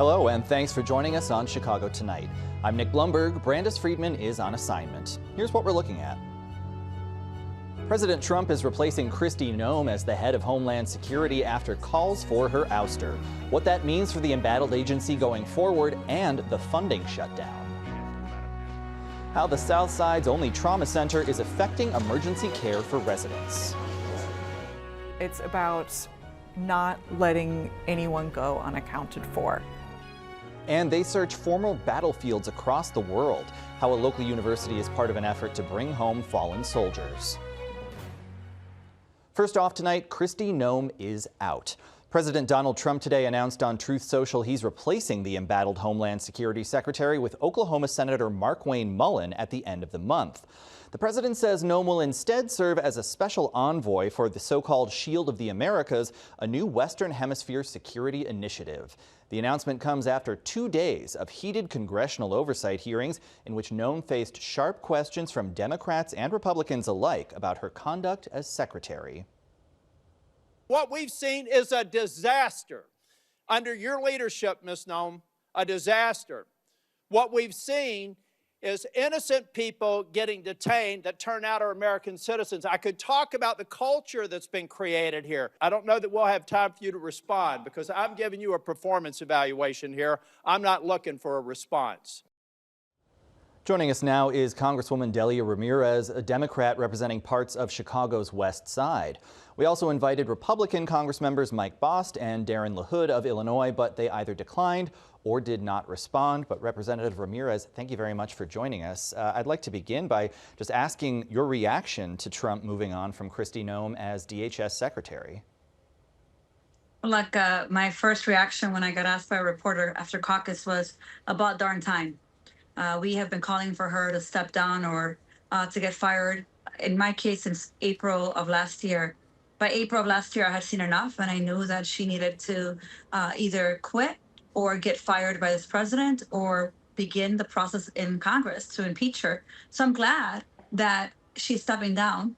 Hello, and thanks for joining us on Chicago Tonight. I'm Nick Blumberg. Brandis Friedman is on assignment. Here's what we're looking at. President Trump is replacing Kristi Noem as the head of Homeland Security after calls for her ouster. What that means for the embattled agency going forward and the funding shutdown. How the South Side's only trauma center is affecting emergency care for residents. It's about not letting anyone go unaccounted for. And they search former battlefields across the world. How a local university is part of an effort to bring home fallen soldiers. First off tonight, Kristi Noem is out. President Donald Trump today announced on Truth Social he's replacing the embattled Homeland Security Secretary with Oklahoma Senator Markwayne Mullin at the end of the month. The president says Noem will instead serve as a special envoy for the so-called Shield of the Americas, a new Western Hemisphere security initiative. The announcement comes after 2 days of heated congressional oversight hearings in which Noem faced sharp questions from Democrats and Republicans alike about her conduct as secretary. What we've seen is a disaster. Under your leadership, Ms. Noem, a disaster. What we've seen is innocent people getting detained that turn out are American citizens. I could talk about the culture that's been created here. I don't know that we'll have time for you to respond because I'm giving you a performance evaluation here. I'm not looking for a response. Joining us now is Congresswoman Delia Ramirez, a Democrat representing parts of Chicago's West Side. We also invited Republican Congress members Mike Bost and Darren LaHood of Illinois, but they either declined or did not respond. But Representative Ramirez, thank you very much for joining us. I'd like to begin by just asking your reaction to Trump moving on from Kristi Noem as DHS Secretary. Look, my first reaction when I got asked by a reporter after caucus was about darn time. We have been calling for her to step down or to get fired. In my case, since April of last year. By April of last year, I had seen enough, and I knew that she needed to either quit or get fired by this president or begin the process in Congress to impeach her. So I'm glad that she's stepping down.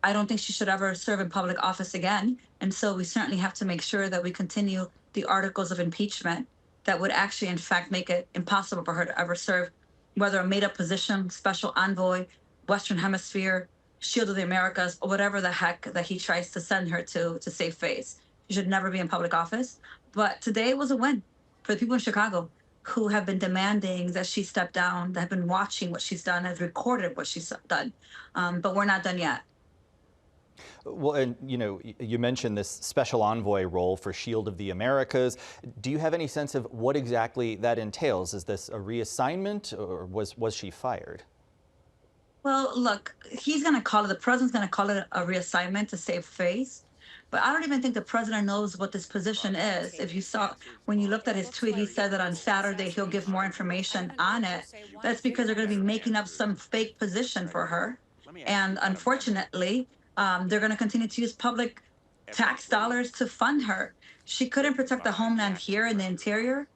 I don't think she should ever serve in public office again. And so we certainly have to make sure that we continue the articles of impeachment that would actually, in fact, make it impossible for her to ever serve, whether a made-up position, special envoy, Western Hemisphere, Shield of the Americas, or whatever the heck that he tries to send her to save face. She should never be in public office. But today was a win for the people in Chicago who have been demanding that she step down, that have been watching what she's done, has recorded what she's done. But we're not done yet. Well, and you mentioned this special envoy role for Shield of the Americas. Do you have any sense of what exactly that entails? Is this a reassignment or was she fired? Well, look, he's going to call it, the president's going to call it a reassignment to save face. But I don't even think the president knows what this position is. If you saw, when you looked at his tweet, he said that on Saturday he'll give more information on it. That's because they're going to be making up some fake position for her. And unfortunately, they're going to continue to use public tax dollars to fund her. She couldn't protect the homeland here in the interior.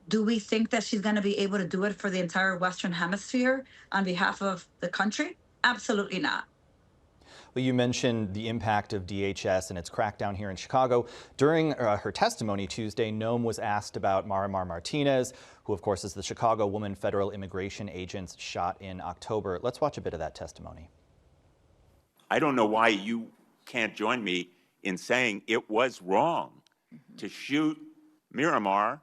Do we think that she's going to be able to do it for the entire Western Hemisphere on behalf of the country? Absolutely not. Well, you mentioned the impact of DHS and its crackdown here in Chicago. During her testimony Tuesday, Noem was asked about Marimar Martinez, who of course is the Chicago woman federal immigration agent shot in October. Let's watch a bit of that testimony. I don't know why you can't join me in saying it was wrong to shoot Miramar,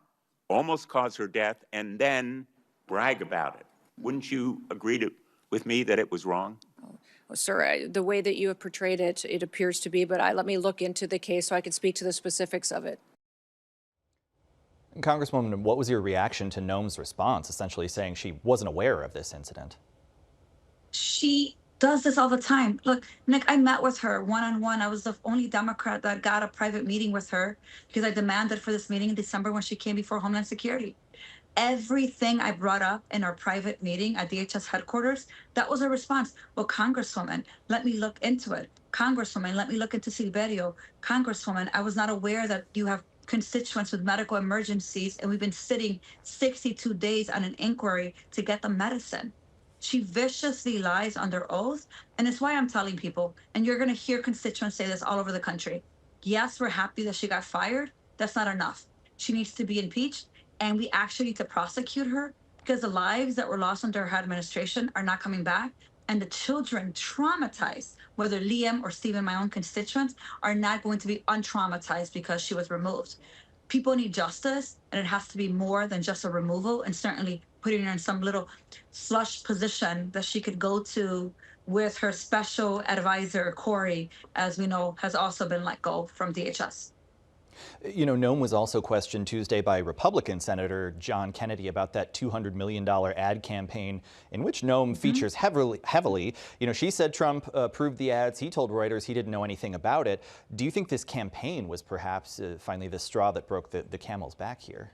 almost cause her death, and then brag about it. Wouldn't you agree with me that it was wrong? Well, sir, the way that you have portrayed it, it appears to be, but let me look into the case so I can speak to the specifics of it. Congresswoman, what was your reaction to Noem's response, essentially saying she wasn't aware of this incident? She does this all the time. Look, Nick, I met with her one-on-one. I was the only Democrat that got a private meeting with her because I demanded for this meeting in December when she came before Homeland Security. Everything I brought up in our private meeting at DHS headquarters, that was a response. Well, Congresswoman, let me look into it. Congresswoman, let me look into Silverio. Congresswoman, I was not aware that you have constituents with medical emergencies and we've been sitting 62 days on an inquiry to get the medicine. She viciously lies under oath, and it's why I'm telling people, and you're going to hear constituents say this all over the country. Yes, we're happy that she got fired. That's not enough. She needs to be impeached, and we actually need to prosecute her because the lives that were lost under her administration are not coming back. And the children traumatized, whether Liam or Stephen, my own constituents, are not going to be untraumatized because she was removed. People need justice, and it has to be more than just a removal, and certainly putting her in some little slush position that she could go to with her special advisor, Corey, as we know, has also been let go from DHS. You know, Noem was also questioned Tuesday by Republican Senator John Kennedy about that $200 million ad campaign in which Noem features heavily. You know, she said Trump approved the ads. He told Reuters he didn't know anything about it. Do you think this campaign was perhaps finally the straw that broke the camel's back here?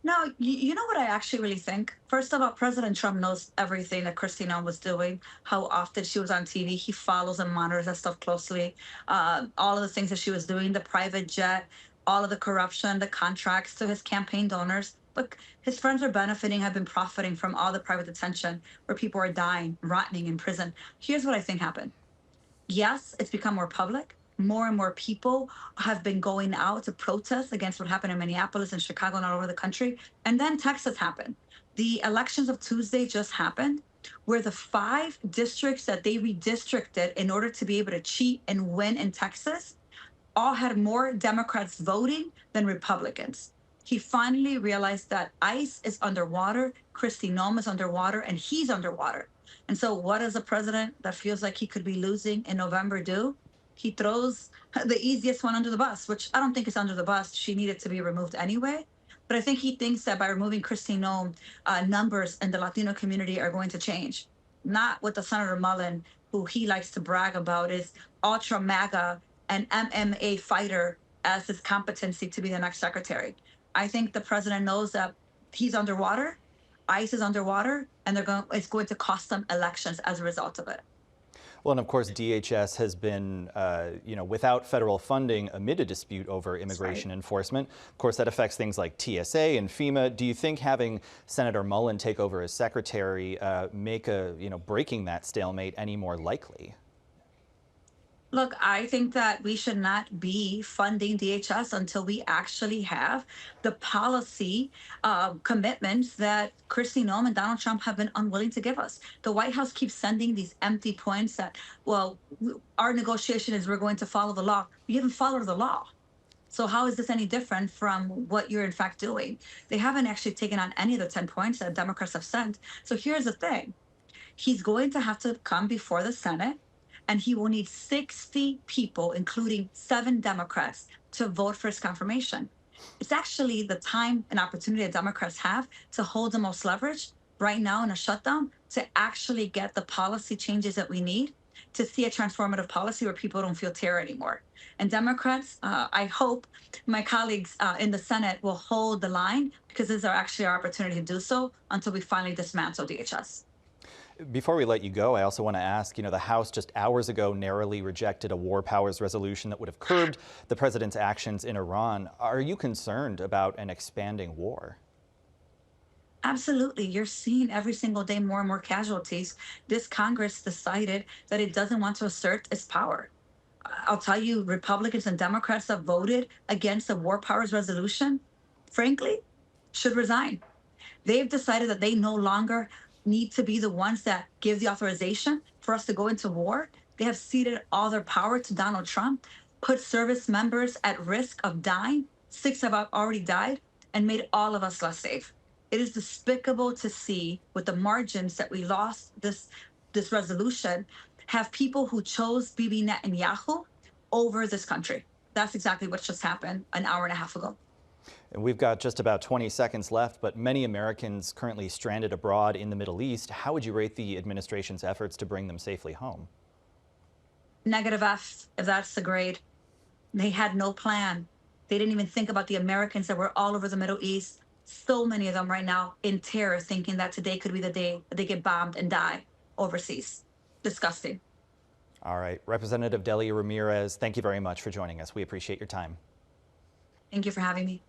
No, you know what I actually really think? First of all, President Trump knows everything that Kristi Noem was doing, how often she was on TV. He follows and monitors that stuff closely. All of the things that she was doing, the private jet, all of the corruption, the contracts to his campaign donors. Look, his friends are benefiting, have been profiting from all the private detention where people are dying, rotting in prison. Here's what I think happened. Yes, it's become more public. More and more people have been going out to protest against what happened in Minneapolis and Chicago and all over the country. And then Texas happened. The elections of Tuesday just happened, where the 5 districts that they redistricted in order to be able to cheat and win in Texas all had more Democrats voting than Republicans. He finally realized that ICE is underwater, Kristi Noem is underwater, and he's underwater. And so what does a president that feels like he could be losing in November do? He throws the easiest one under the bus, which I don't think is under the bus. She needed to be removed anyway. But I think he thinks that by removing Kristi Noem, numbers in the Latino community are going to change. Not what the Senator Mullen, who he likes to brag about, is ultra MAGA and MMA fighter as his competency to be the next secretary. I think the president knows that he's underwater, ICE is underwater, and it's going to cost them elections as a result of it. Well, and of course, DHS has been, you know, without federal funding amid a dispute over immigration enforcement. Of course, that affects things like TSA and FEMA. Do you think having Senator Mullen take over as secretary make breaking that stalemate any more likely? Look, I think that we should not be funding DHS until we actually have the policy commitments that Kristi Noem and Donald Trump have been unwilling to give us. The White House keeps sending these empty points that, well, our negotiation is we're going to follow the law. You haven't followed the law. So how is this any different from what you're in fact doing? They haven't actually taken on any of the 10 points that Democrats have sent. So here's the thing. He's going to have to come before the Senate, and he will need 60 people, including 7 Democrats, to vote for his confirmation. It's actually the time and opportunity that Democrats have to hold the most leverage right now in a shutdown to actually get the policy changes that we need to see a transformative policy where people don't feel terror anymore. And Democrats, I hope my colleagues in the Senate will hold the line, because this is actually our opportunity to do so until we finally dismantle DHS. Before we let you go, I also want to ask, you know, the House just hours ago narrowly rejected a war powers resolution that would have curbed the president's actions in Iran. Are you concerned about an expanding war? Absolutely. You're seeing every single day more and more casualties. This Congress decided that it doesn't want to assert its power. I'll tell you, Republicans and Democrats that voted against the war powers resolution, frankly, should resign. They've decided that they no longer need to be the ones that give the authorization for us to go into war. They have ceded all their power to Donald Trump, put service members at risk of dying. 6 have already died, and made all of us less safe. It is despicable to see, with the margins that we lost this resolution, have people who chose Bibi Netanyahu over this country. That's exactly what just happened an hour and a half ago. And we've got just about 20 seconds left, but many Americans currently stranded abroad in the Middle East. How would you rate the administration's efforts to bring them safely home? Negative F, if that's the grade. They had no plan. They didn't even think about the Americans that were all over the Middle East. So many of them right now in terror, thinking that today could be the day that they get bombed and die overseas. Disgusting. All right. Representative Delia Ramirez, thank you very much for joining us. We appreciate your time. Thank you for having me.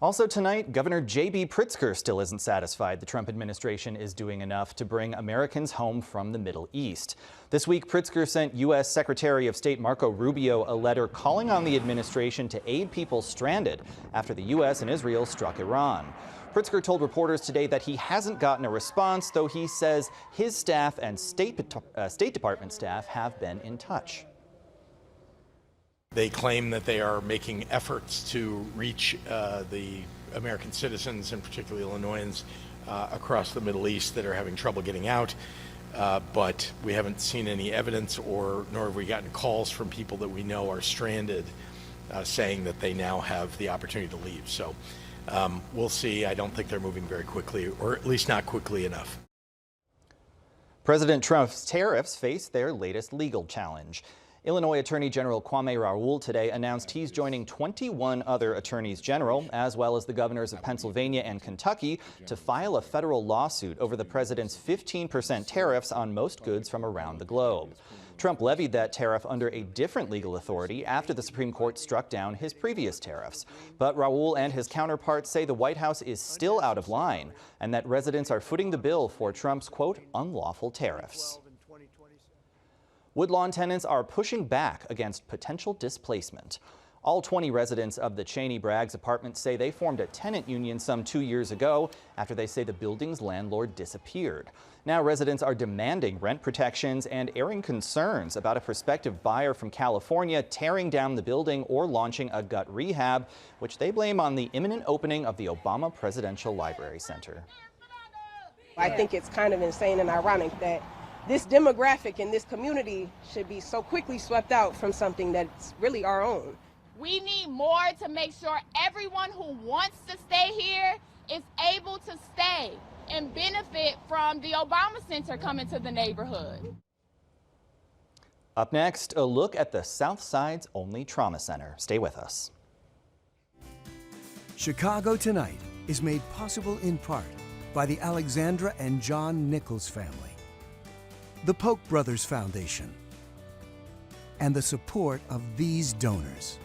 Also tonight, Governor J.B. Pritzker still isn't satisfied the Trump administration is doing enough to bring Americans home from the Middle East. This week, Pritzker sent U.S. Secretary of State Marco Rubio a letter calling on the administration to aid people stranded after the U.S. and Israel struck Iran. Pritzker told reporters today that he hasn't gotten a response, though he says his staff and State Department staff have been in touch. They claim that they are making efforts to reach the American citizens, and particularly Illinoisans, across the Middle East that are having trouble getting out. But we haven't seen any evidence, nor have we gotten calls from people that we know are stranded saying that they now have the opportunity to leave. So we'll see. I don't think they're moving very quickly, or at least not quickly enough. President Trump's tariffs face their latest legal challenge. Illinois Attorney General Kwame Raoul today announced he's joining 21 other attorneys general, as well as the governors of Pennsylvania and Kentucky, to file a federal lawsuit over the president's 15% tariffs on most goods from around the globe. Trump levied that tariff under a different legal authority after the Supreme Court struck down his previous tariffs. But Raoul and his counterparts say the White House is still out of line and that residents are footing the bill for Trump's, quote, unlawful tariffs. Woodlawn tenants are pushing back against potential displacement. All 20 residents of the Cheney Braggs apartment say they formed a tenant union some 2 years ago after they say the building's landlord disappeared. Now residents are demanding rent protections and airing concerns about a prospective buyer from California tearing down the building or launching a gut rehab, which they blame on the imminent opening of the Obama Presidential Library Center. I think it's kind of insane and ironic that this demographic in this community should be so quickly swept out from something that's really our own. We need more to make sure everyone who wants to stay here is able to stay and benefit from the Obama Center coming to the neighborhood. Up next, a look at the South Side's only trauma center. Stay with us. Chicago Tonight is made possible in part by the Alexandra and John Nichols family, the Polk Brothers Foundation, and the support of these donors.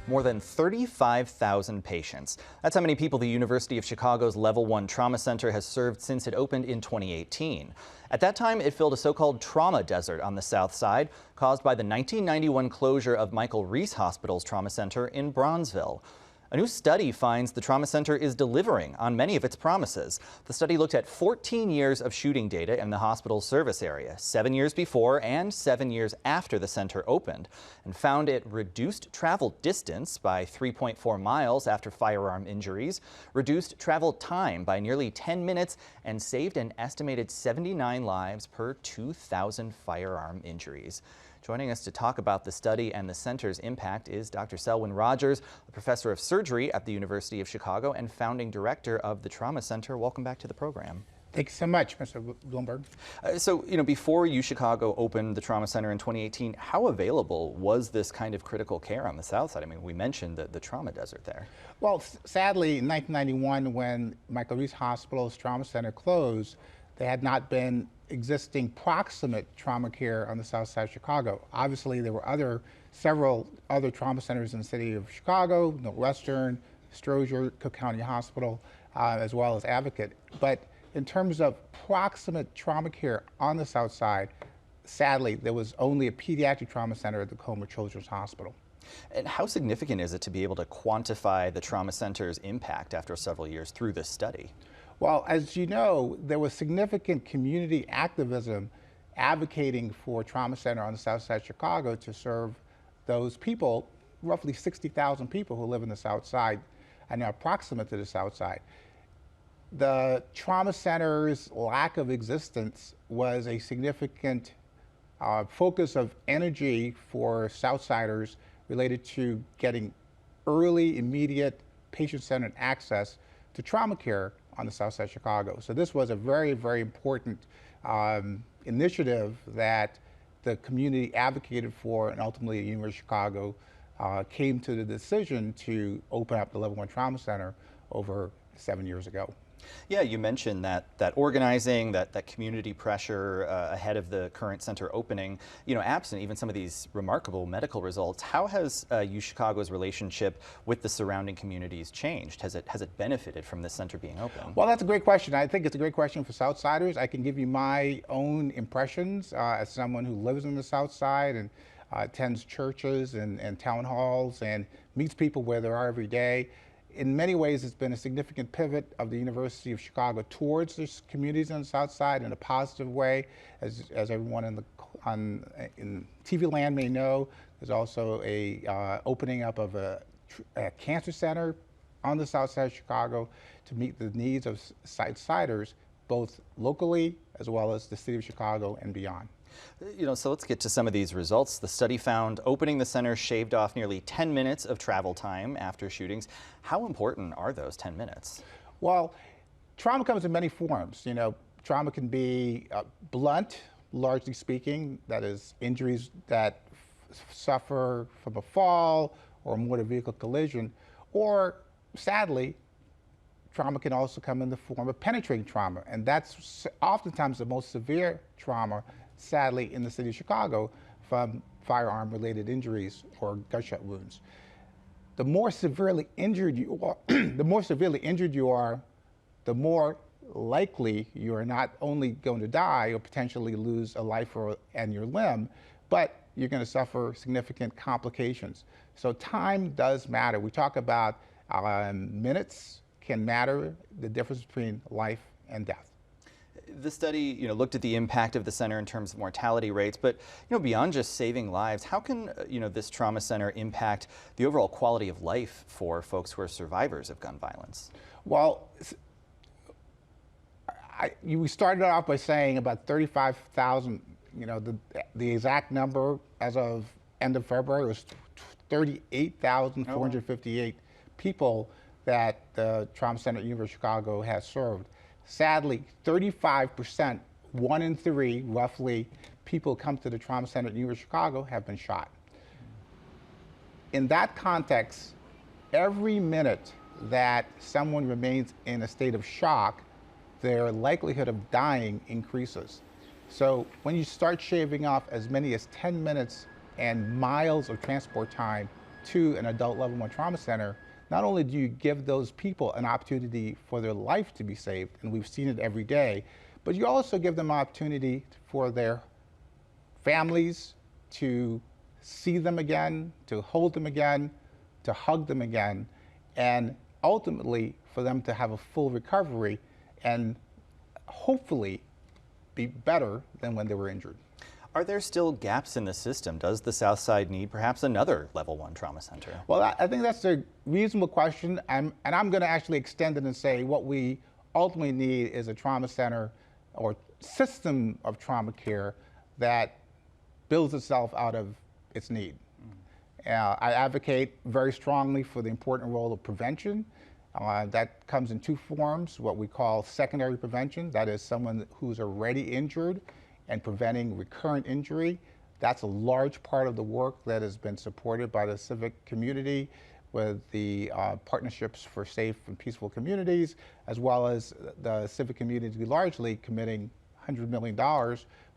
More than 35,000 patients. That's how many people the University of Chicago's Level 1 Trauma Center has served since it opened in 2018. At that time, it filled a so-called trauma desert on the South Side, caused by the 1991 closure of Michael Reese Hospital's trauma center in Bronzeville. A new study finds the trauma center is delivering on many of its promises. The study looked at 14 years of shooting data in the hospital's service area, 7 years before and 7 years after the center opened, and found it reduced travel distance by 3.4 miles after firearm injuries, reduced travel time by nearly 10 minutes, and saved an estimated 79 lives per 2,000 firearm injuries. Joining us to talk about the study and the center's impact is Dr. Selwyn Rogers, a professor of surgery at the University of Chicago and founding director of the Trauma Center. Welcome back to the program. Thanks so much, Mr. Bloomberg. So, before UChicago opened the Trauma Center in 2018, how available was this kind of critical care on the South Side? I mean, we mentioned the trauma desert there. Well, sadly, in 1991, when Michael Reese Hospital's Trauma Center closed, there had not been existing proximate trauma care on the South Side of Chicago. Obviously, there were several other trauma centers in the city of Chicago, Northwestern, Stroger, Cook County Hospital, as well as Advocate. But in terms of proximate trauma care on the South Side, sadly, there was only a pediatric trauma center at the Comer Children's Hospital. And how significant is it to be able to quantify the trauma center's impact after several years through this study? Well, as you know, there was significant community activism advocating for a trauma center on the South Side of Chicago to serve those people, roughly 60,000 people who live in the South Side and are proximate to the South Side. The trauma center's lack of existence was a significant focus of energy for Southsiders related to getting early, immediate, patient-centered access to trauma care on the South Side of Chicago. So this was a very, very important initiative that the community advocated for, and ultimately the University of Chicago came to the decision to open up the Level 1 Trauma Center over 7 years ago. Yeah, you mentioned that organizing, that community pressure ahead of the current center opening, absent even some of these remarkable medical results, how has U Chicago's relationship with the surrounding communities changed? Has it benefited from this center being open? Well, that's a great question. I think it's a great question for Southsiders. I can give you my own impressions as someone who lives in the South Side and attends churches and town halls and meets people where they are every day. In many ways, it's been a significant pivot of the University of Chicago towards the communities on the South Side in a positive way. As everyone in TV land may know, there's also a opening up of a cancer center on the South Side of Chicago to meet the needs of Southsiders, both locally as well as the city of Chicago and beyond. So let's get to some of these results. The study found opening the center shaved off nearly 10 minutes of travel time after shootings. How important are those 10 minutes? Well, trauma comes in many forms. Trauma can be blunt, largely speaking, that is injuries that suffer from a fall or a motor vehicle collision, or sadly, trauma can also come in the form of penetrating trauma, and that's oftentimes the most severe trauma, sadly, in the city of Chicago from firearm-related injuries or gunshot wounds. The more severely injured you are, the more likely you are not only going to die or potentially lose a life and your limb, but you're going to suffer significant complications. So time does matter. We talk about minutes can matter, the difference between life and death. The study, looked at the impact of the center in terms of mortality rates, but beyond just saving lives, how can this trauma center impact the overall quality of life for folks who are survivors of gun violence? Well, we started off by saying about 35,000. The exact number as of end of February was 38,458 people that the Trauma Center at the University of Chicago has served. Sadly, 35%, 1 in 3, roughly, people who come to the Trauma Center at the University of Chicago have been shot. In that context, every minute that someone remains in a state of shock, their likelihood of dying increases. So when you start shaving off as many as 10 minutes and miles of transport time to an adult level 1 trauma center, not only do you give those people an opportunity for their life to be saved, and we've seen it every day, but you also give them an opportunity for their families to see them again, to hold them again, to hug them again, and ultimately for them to have a full recovery and hopefully be better than when they were injured. Are there still gaps in the system? Does the South Side need perhaps another Level 1 trauma center? Well, I think that's a reasonable question, and I'm going to actually extend it and say what we ultimately need is a trauma center or system of trauma care that builds itself out of its need. I advocate very strongly for the important role of prevention. That comes in 2 forms, what we call secondary prevention, that is someone who's already injured and preventing recurrent injury. That's a large part of the work that has been supported by the civic community with the Partnerships for Safe and Peaceful Communities, as well as the civic community largely committing $100 million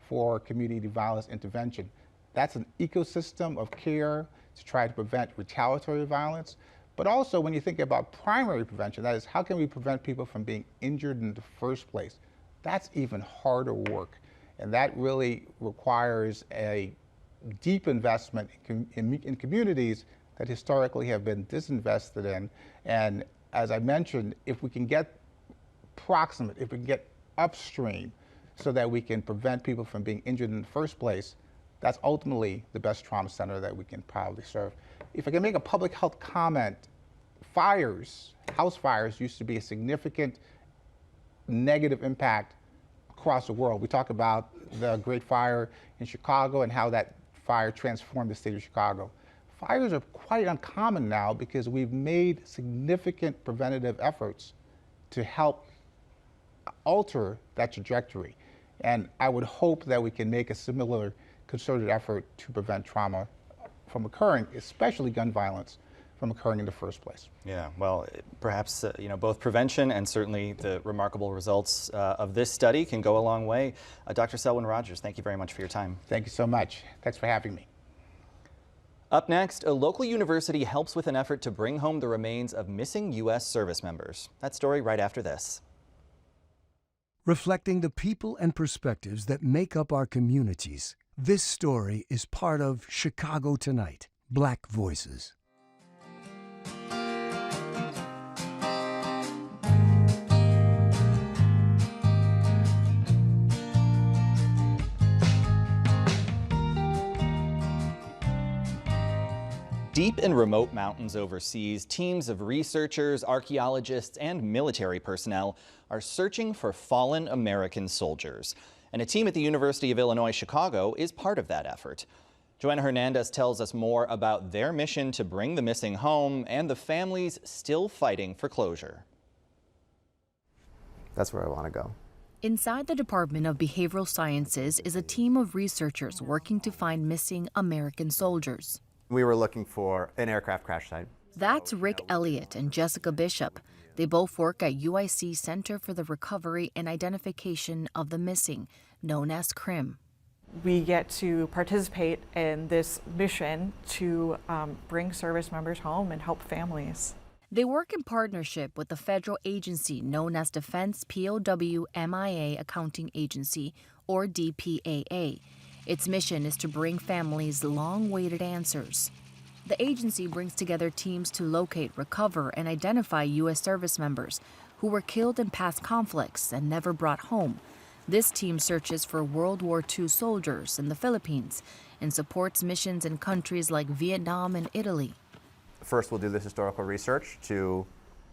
for community violence intervention. That's an ecosystem of care to try to prevent retaliatory violence. But also when you think about primary prevention, that is, how can we prevent people from being injured in the first place? That's even harder work. And that really requires a deep investment in communities that historically have been disinvested in. And as I mentioned, if we can get proximate, if we can get upstream so that we can prevent people from being injured in the first place, that's ultimately the best trauma center that we can probably serve. If I can make a public health comment, fires, house fires used to be a significant negative impact across the world. We talk about the Great Fire in Chicago and how that fire transformed the state of Chicago. Fires are quite uncommon now because we've made significant preventative efforts to help alter that trajectory. And I would hope that we can make a similar concerted effort to prevent trauma from occurring, especially gun violence, from occurring in the first place. Yeah, well, perhaps both prevention and certainly the remarkable results of this study can go a long way. Dr. Selwyn Rogers, thank you very much for your time. Thank you so much. Thanks for having me. Up next, a local university helps with an effort to bring home the remains of missing U.S. service members. That story right after this. Reflecting the people and perspectives that make up our communities, this story is part of Chicago Tonight, Black Voices. Deep in remote mountains overseas, teams of researchers, archaeologists, and military personnel are searching for fallen American soldiers. And a team at the University of Illinois Chicago is part of that effort. Joanna Hernandez tells us more about their mission to bring the missing home and the families still fighting for closure. That's where I want to go. Inside the Department of Behavioral Sciences is a team of researchers working to find missing American soldiers. We were looking for an aircraft crash site. That's Rick Elliott and Jessica Bishop. They both work at UIC Center for the Recovery and Identification of the Missing, known as CRIM. We get to participate in this mission to bring service members home and help families. They work in partnership with the federal agency known as Defense POW MIA Accounting Agency, or DPAA. Its mission is to bring families long-awaited answers. The agency brings together teams to locate, recover, and identify U.S. service members who were killed in past conflicts and never brought home. This team searches for World War II soldiers in the Philippines and supports missions in countries like Vietnam and Italy. First, we'll do this historical research to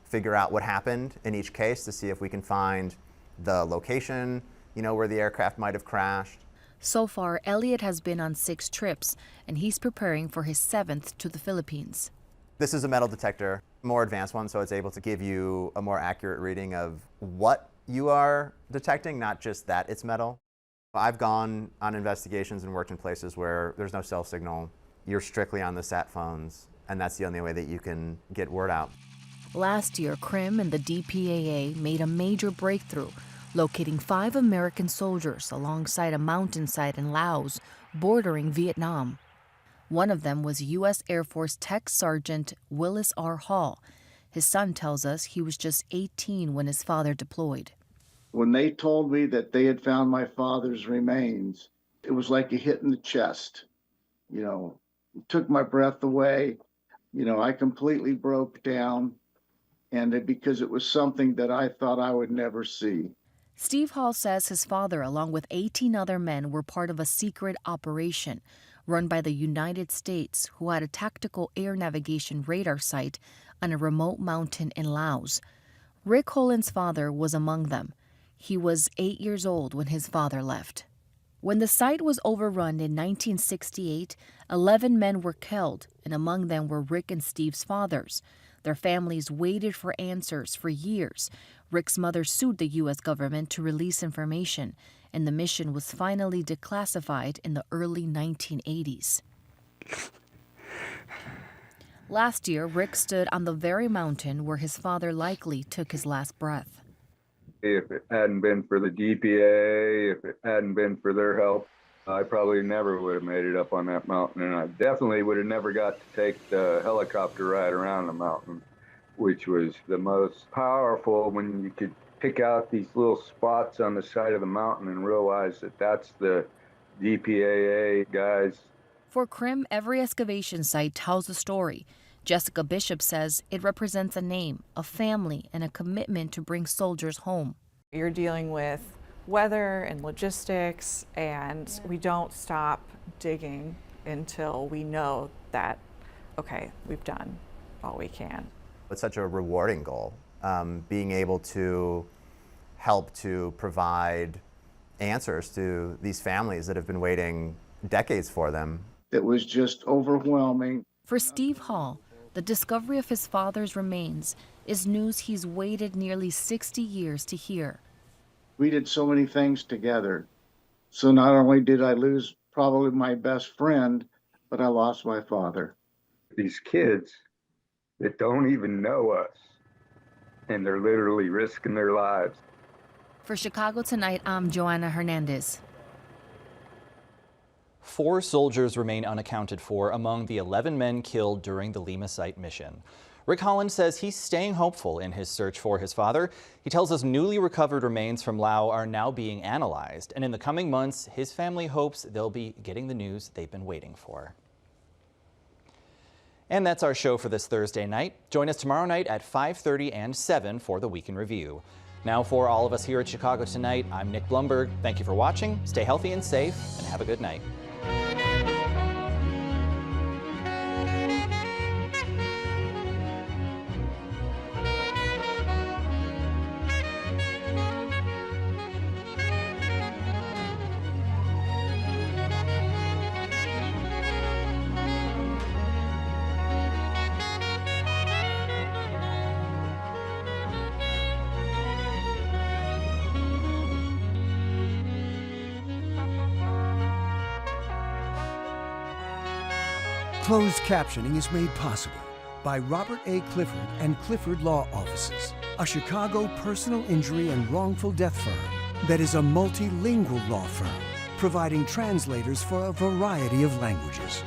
figure out what happened in each case to see if we can find the location, where the aircraft might have crashed. So far, Elliott has been on 6 trips, and he's preparing for his 7th to the Philippines. This is a metal detector, a more advanced one, so it's able to give you a more accurate reading of what you are detecting, not just that it's metal. I've gone on investigations and worked in places where there's no cell signal. You're strictly on the sat phones, and that's the only way that you can get word out. Last year, CRIM and the DPAA made a major breakthrough, locating 5 American soldiers alongside a mountainside in Laos, bordering Vietnam. One of them was U.S. Air Force Tech Sergeant Willis R. Hall. His son tells us he was just 18 when his father deployed. When they told me that they had found my father's remains, it was like a hit in the chest. It took my breath away. I completely broke down, and because it was something that I thought I would never see. Steve Hall says his father, along with 18 other men, were part of a secret operation run by the United States who had a tactical air navigation radar site on a remote mountain in Laos. Rick Holland's father was among them. He was 8 years old when his father left. When the site was overrun in 1968, 11 men were killed, and among them were Rick and Steve's fathers. Their families waited for answers for years. Rick's mother sued the U.S. government to release information, and the mission was finally declassified in the early 1980s. Last year, Rick stood on the very mountain where his father likely took his last breath. If it hadn't been for the DPA, if it hadn't been for their help, I probably never would have made it up on that mountain, and I definitely would have never got to take the helicopter ride around the mountain, which was the most powerful when you could pick out these little spots on the side of the mountain and realize that that's the DPAA guys. For CRIM, every excavation site tells a story. Jessica Bishop says it represents a name, a family, and a commitment to bring soldiers home. You're dealing with weather and logistics, and we don't stop digging until we know that, okay, we've done all we can. It's such a rewarding goal, being able to help to provide answers to these families that have been waiting decades for them. It was just overwhelming. For Steve Hall, the discovery of his father's remains is news he's waited nearly 60 years to hear. We did so many things together. So not only did I lose probably my best friend, but I lost my father. These kids that don't even know us, and they're literally risking their lives. For Chicago Tonight, I'm Joanna Hernandez. 4 soldiers remain unaccounted for among the 11 men killed during the Lima site mission. Rick Holland says he's staying hopeful in his search for his father. He tells us newly recovered remains from Laos are now being analyzed, and in the coming months, his family hopes they'll be getting the news they've been waiting for. And that's our show for this Thursday night. Join us tomorrow night at 5:30 and 7 for the Week in Review. Now for all of us here at Chicago Tonight, I'm Nick Blumberg. Thank you for watching. Stay healthy and safe, and have a good night. Closed captioning is made possible by Robert A. Clifford and Clifford Law Offices, a Chicago personal injury and wrongful death firm that is a multilingual law firm, providing translators for a variety of languages.